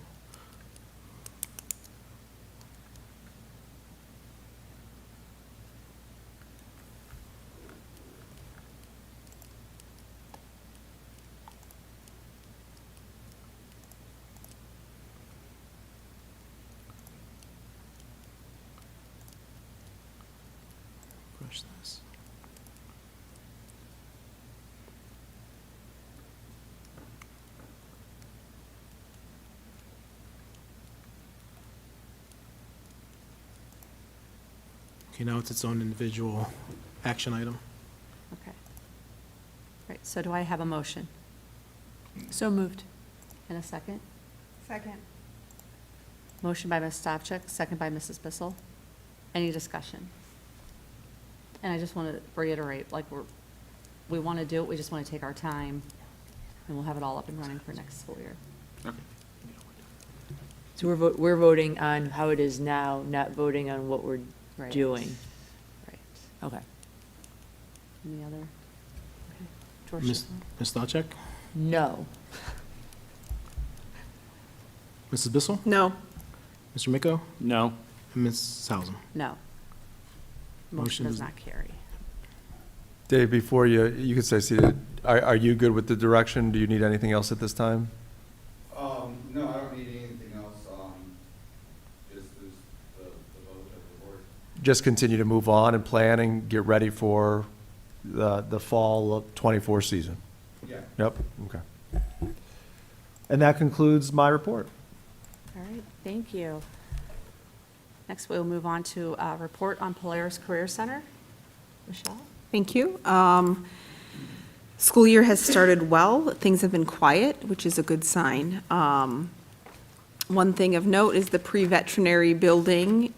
Push this. Okay, now it's its own individual action item. Okay. Right, so do I have a motion? So moved. And a second? Second. Motion by Ms. Stavcek, second by Mrs. Bissell. Any discussion? And I just want to reiterate, like, we want to do it, we just want to take our time, and we'll have it all up and running for next school year. So we're voting on how it is now, not voting on what we're Right. doing. Right. Okay. Any other? Okay. George? Ms. Stavcek? No. Mrs. Bissell? No. Mr. Miko? No? And Ms. Hausum? No. Motion Motion does is- not carry. Dave, before you could stay seated, are you good with the direction? Do you need anything else at this time? No, I don't need anything else, just the vote of the board. Just continue to move on and plan and get ready for the fall of '24 season? Yeah. Yep, okay. And that concludes my report. All right, thank you. Next, we'll move on to report on Polaris Career Center. Michelle? Thank you. School year has started well. Things have been quiet, which is a good sign. One thing of note is the pre-veterinary building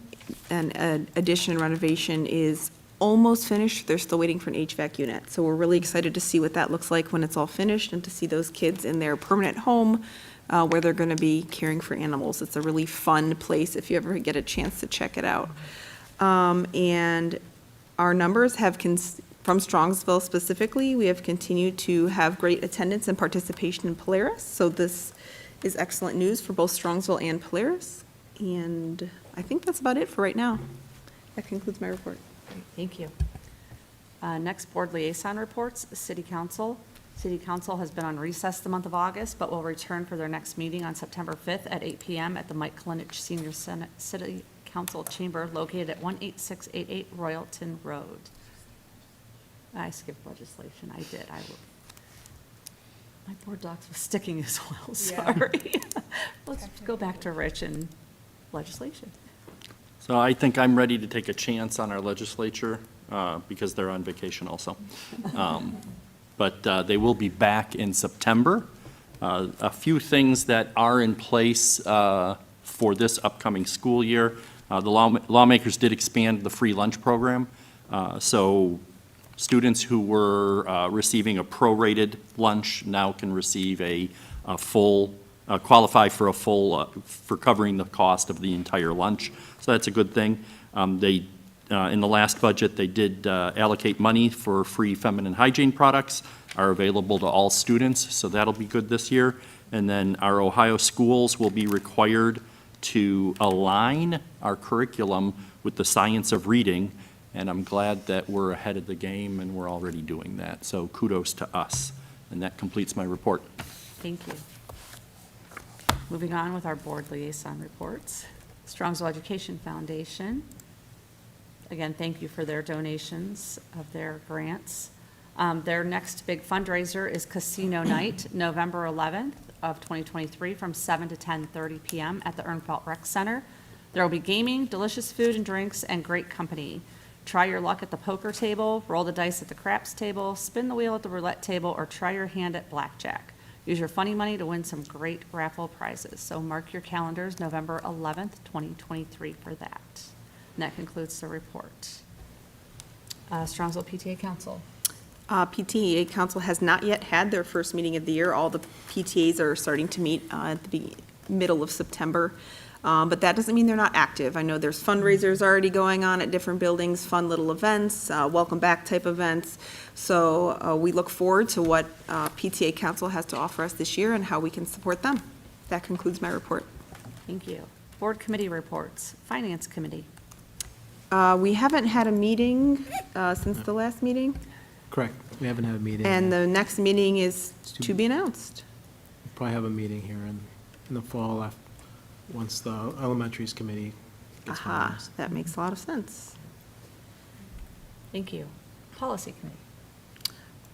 and addition and renovation is almost finished. They're still waiting for an HVAC unit. So we're really excited to see what that looks like when it's all finished and to see those kids in their permanent home where they're going to be caring for animals. It's a really fun place if you ever get a chance to check it out. And our numbers have, from Strongsville specifically, we have continued to have great attendance and participation in Polaris. So this is excellent news for both Strongsville and Polaris. And I think that's about it for right now. That concludes my report. Great, thank you. Next, board liaison reports, City Council. City Council has been on recess the month of August, but will return for their next meeting on September 5th at 8 p.m. at the Mike Klinich Senior City Council Chamber located at 18688 Royalton Road. I skipped legislation, I did. My board docs was sticking as well, sorry. Let's go back to Rich and legislation. So I think I'm ready to take a chance on our legislature, because they're on vacation also. But they will be back in September. A few things that are in place for this upcoming school year. The lawmakers did expand the free lunch program. So students who were receiving a prorated lunch now can receive a full, qualify for a full, for covering the cost of the entire lunch. So that's a good thing. In the last budget, they did allocate money for free feminine hygiene products, are available to all students, so that'll be good this year. And then our Ohio schools will be required to align our curriculum with the science of reading, and I'm glad that we're ahead of the game and we're already doing that. So kudos to us. And that completes my report. Thank you. Moving on with our board liaison reports. Strongsville Education Foundation. Again, thank you for their donations of their grants. Their next big fundraiser is Casino Night, November 11th of 2023, from 7 to 10:30 p.m. at the Ernfelt Rec Center. There will be gaming, delicious food and drinks, and great company. Try your luck at the poker table, roll the dice at the craps table, spin the wheel at the roulette table, or try your hand at blackjack. Use your funny money to win some great raffle prizes. So mark your calendars, November 11th, 2023 for that. And that concludes the report. Strongsville PTA Council. PTA Council has not yet had their first meeting of the year. All the PTAs are starting to meet at the middle of September. But that doesn't mean they're not active. I know there's fundraisers already going on at different buildings, fun little events, welcome back type events. So we look forward to what PTA Council has to offer us this year and how we can support them. That concludes my report. Thank you. Board committee reports. Finance Committee. We haven't had a meeting since the last meeting, Correct. We haven't had a meeting. and the next meeting is to be announced. We'll probably have a meeting here in the fall once the elementaries committee gets Aha, finalized. that makes a lot of sense. Thank you. Policy Committee.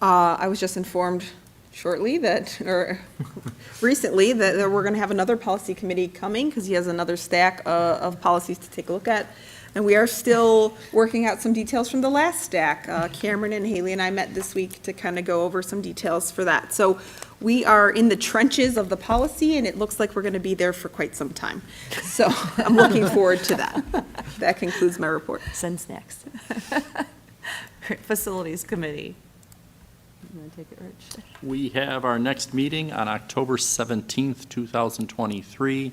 I was just informed shortly that, or recently, that we're going to have another policy committee coming because he has another stack of policies to take a look at. And we are still working out some details from the last stack. Cameron and Haley and I met this week to kind of go over some details for that. So we are in the trenches of the policy, and it looks like we're going to be there for quite some time. So I'm looking forward to that. That concludes my report. Send snacks. Facilities Committee. You want to take it, Rich? We have our next meeting on October 17th, 2023.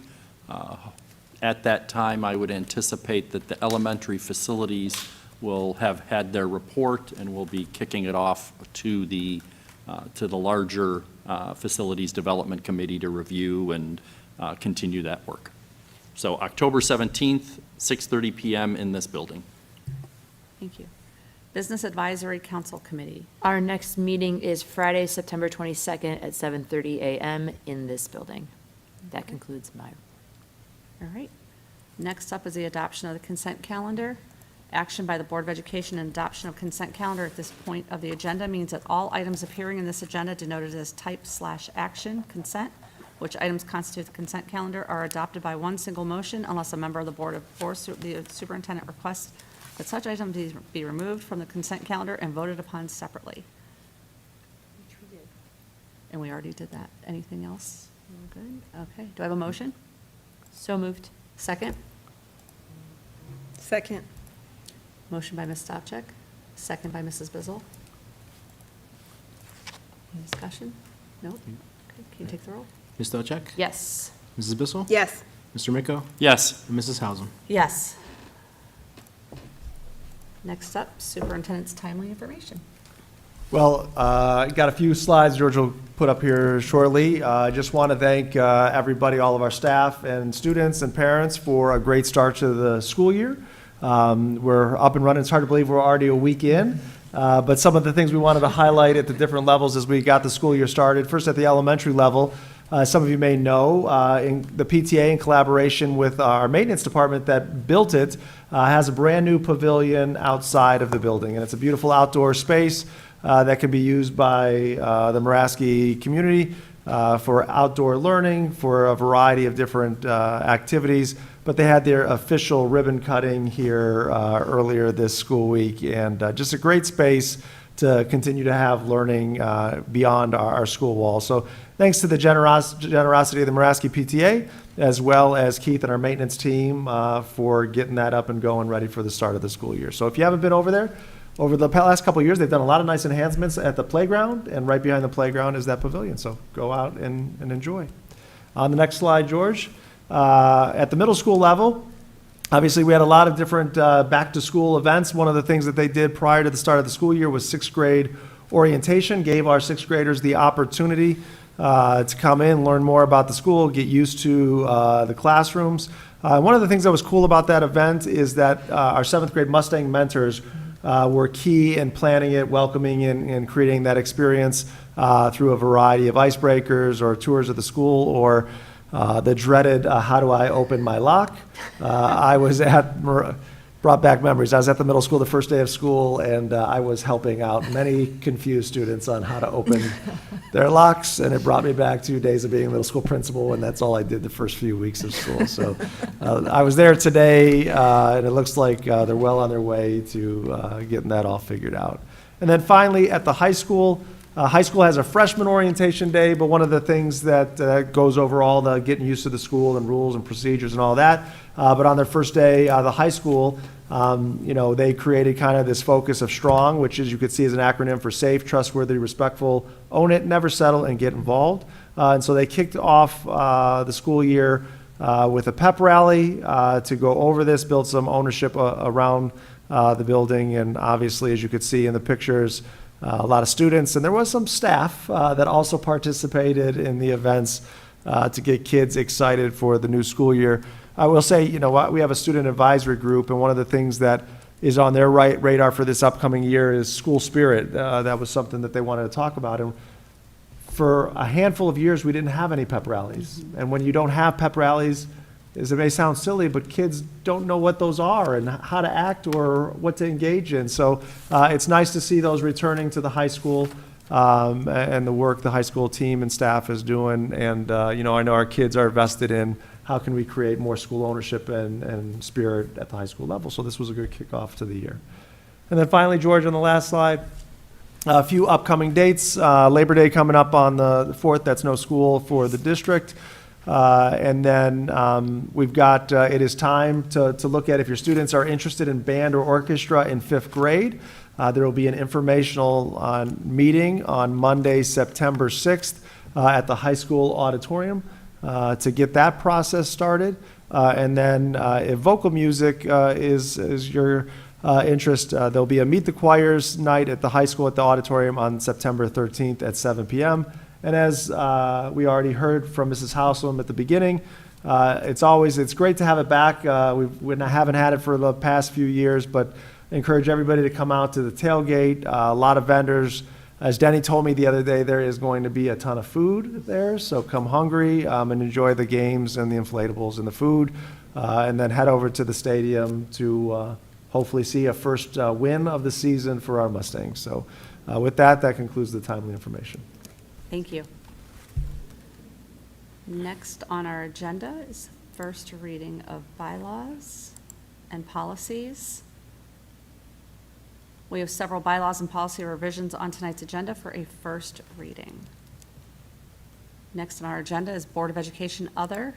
At that time, I would anticipate that the elementary facilities will have had their report, and we'll be kicking it off to the larger Facilities Development Committee to review and continue that work. So October 17th, 6:30 PM in this building. Thank you. Business Advisory Council Committee. Our next meeting is Friday, September 22nd at 7:30 a.m. in this building. That concludes my. All right. Next up is the adoption of the consent calendar. Action by the Board of Education and adoption of consent calendar at this point of the agenda means that all items appearing in this agenda denoted as type/action consent, which items constitute the consent calendar, are adopted by one single motion unless a member of the board or the superintendent requests that such items be removed from the consent calendar and voted upon separately. And we already did that. Anything else? We're good? Okay. Do I have a motion? So moved. Second? Second. Motion by Ms. Stavcek, second by Mrs. Bizzle. Any discussion? Nope. Okay, can you take the roll? Ms. Stochek? Yes. Mrs. Bissell? Yes. Mr. Miko? Yes. And Mrs. Hausum? Yes. Next up, superintendent's timely information. Well, got a few slides George will put up here shortly. I just want to thank everybody, all of our staff and students and parents for a great start to the school year. We're up and running. It's hard to believe we're already a week in. But some of the things we wanted to highlight at the different levels as we got the school year started. First, at the elementary level, some of you may know, in the PTA, in collaboration with our maintenance department that built it, has a brand-new pavilion outside of the building. And it's a beautiful outdoor space that can be used by the Muraski community for outdoor learning, for a variety of different activities. But they had their official ribbon cutting here earlier this school week, and just a great space to continue to have learning beyond our school walls. So thanks to the generosity of the Muraski PTA, as well as Keith and our maintenance team for getting that up and going, ready for the start of the school year. So if you haven't been over there, over the last couple of years, they've done a lot of nice enhancements at the playground, and right behind the playground is that pavilion. So go out and enjoy. On the next slide, George, at the middle school level, obviously we had a lot of different back-to-school events. One of the things that they did prior to the start of the school year was sixth grade orientation, gave our sixth graders the opportunity to come in, learn more about the school, get used to the classrooms. One of the things that was cool about that event is that our seventh grade Mustang mentors were key in planning it, welcoming and creating that experience through a variety of icebreakers or tours of the school, or the dreaded how do I open my lock. I was at brought back memories. I was at the middle school the first day of school, and I was helping out many confused students on how to open their locks, and it brought me back 2 days of being a middle school principal, and that's all I did the first few weeks of school. So I was there today, and it looks like they're well on their way to getting that all figured out. And then finally, at the high school has a freshman orientation day, but one of the things that goes over all the getting used to the school and rules and procedures and all that, but on their first day, the high school, they created kind of this focus of STRONG, which is, you could see, as an acronym for safe, trustworthy, respectful, own it, never settle, and get involved. And so they kicked off the school year with a pep rally to go over this, build some ownership around the building, and obviously, as you could see in the pictures, a lot of students, and there was some staff that also participated in the events to get kids excited for the new school year. I will say, we have a student advisory group, and one of the things that is on their radar for this upcoming year is school spirit. That was something that they wanted to talk about. And for a handful of years, we didn't have any pep rallies. And when you don't have pep rallies, it may sound silly, but kids don't know what those are and how to act or what to engage in. So it's nice to see those returning to the high school and the work the high school team and staff is doing. And, I know our kids are vested in how can we create more school ownership and spirit at the high school level. So this was a good kickoff to the year. And then finally, George, on the last slide, a few upcoming dates. Labor Day coming up on the 4th, that's no school for the district. And then we've got, it is time to look at if your students are interested in band or orchestra in 5th grade. There will be an informational meeting on Monday, September 6th at the high school auditorium to get that process started. And then if vocal music is your interest, there'll be a Meet the Choirs night at the high school at the auditorium on September 13th at 7 p.m. And as we already heard from Mrs. Householm at the beginning, it's great to have it back. We haven't had it for the past few years, but encourage everybody to come out to the tailgate. A lot of vendors. As Denny told me the other day, there is going to be a ton of food there, so come hungry and enjoy the games and the inflatables and the food, and then head over to the stadium to hopefully see a first win of the season for our Mustangs. So with that concludes the timely information. Thank you. Next on our agenda is first reading of bylaws and policies. We have several bylaws and policy revisions on tonight's agenda for a first reading. Next on our agenda is Board of Education Other.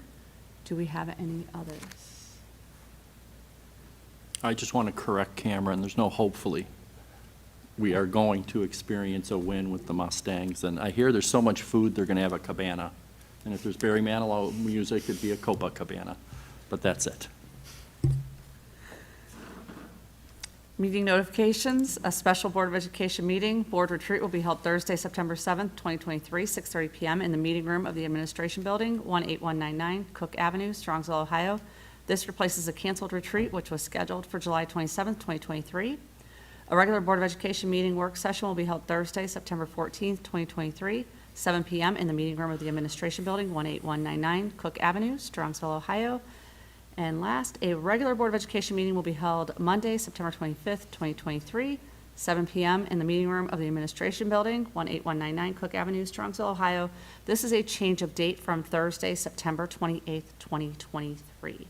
Do we have any others? I just want to correct Cameron, there's no hopefully. We are going to experience a win with the Mustangs, and I hear there's so much food, they're going to have a cabana. And if there's Barry Manilow music, it'd be a Copacabana, but that's it. Meeting notifications, a special Board of Education meeting. Board retreat will be held Thursday, September 7th, 2023, 6:30 p.m. in the meeting room of the Administration Building, 18199 Cook Avenue, Strongsville, Ohio. This replaces a canceled retreat, which was scheduled for July 27th, 2023. A regular Board of Education meeting work session will be held Thursday, September 14th, 2023, 7 p.m. in the meeting room of the Administration Building, 18199 Cook Avenue, Strongsville, Ohio. And last, a regular Board of Education meeting will be held Monday, September 25th, 2023, 7 p.m. in the meeting room of the Administration Building, 18199 Cook Avenue, Strongsville, Ohio. This is a change of date from Thursday, September 28th, 2023.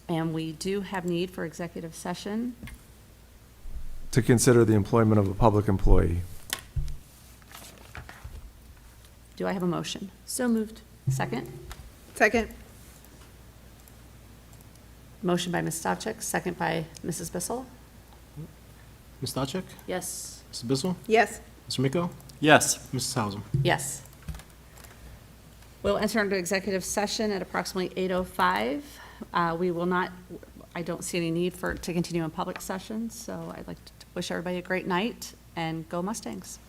And we do have need for executive session. To consider the employment of a public employee. Do I have a motion? So moved. Second? Second. Motion by Ms. Stavcek, second by Mrs. Bissell. Ms. Stavcek? Yes. Mrs. Bissell? Yes. Mr. Miko? Yes. Mrs. Hausum? Yes. We'll enter into executive session at approximately 8:05. We will not, I don't see any need to continue in public session, so I'd like to wish everybody a great night and go Mustangs.